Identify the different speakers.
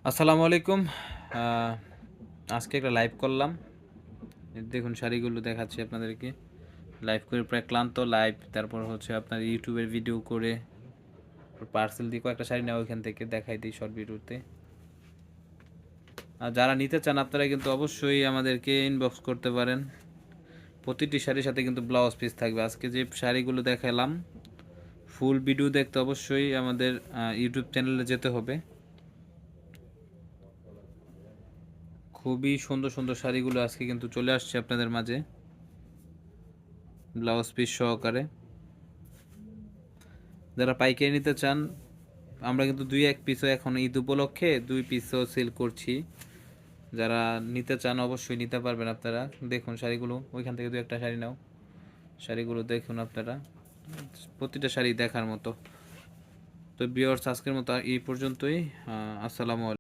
Speaker 1: আসসালামু আলাইকুম। আহ, আজকে একটা লাইভ করলাম। এই দেখুন শাড়িগুলো দেখাচ্ছি আপনাদেরকে। লাইভ করে প্রায় ক্লান্ত লাইভ, তারপর হচ্ছে আপনার ইউটিউবের ভিডিও করে পার্সেল দিয়ে কয়েকটা শাড়ি নেওয়া ওইখান থেকে দেখাই দিই শর্ট ভিডিওতে। আর যারা নিতে চান আপনারা কিন্তু অবশ্যই আমাদেরকে ইনবক্স করতে পারেন। প্রতিটি শাড়ির সাথে কিন্তু ব্লাউজ পিস থাকবে। আজকে যে শাড়িগুলো দেখালাম, ফুল ভিডিও দেখতে অবশ্যই আমাদের ইউটিউব চ্যানেলে যেতে হবে। খুবই সুন্দর সুন্দর শাড়িগুলো আজকে কিন্তু চলে আসছে আপনাদের মাঝে ব্লাউজ পিস সহকারে। যারা পাইকারি নিতে চান, আমরা কিন্তু দুই এক পিসও এখন ঈদ উপলক্ষে 2 পিসও সেল করছি। যারা নিতে চান অবশ্যই নিতে পারবেন আপনারা। দেখুন শাড়িগুলো, ওইখান থেকে দু একটা শাড়ি নাও। শাড়িগুলো দেখুন আপনারা, প্রতিটা শাড়ি দেখার মতো। তো ভিউয়ার্স, আজকের মতো এই পর্যন্তই। আসসালামু আলাইকুম।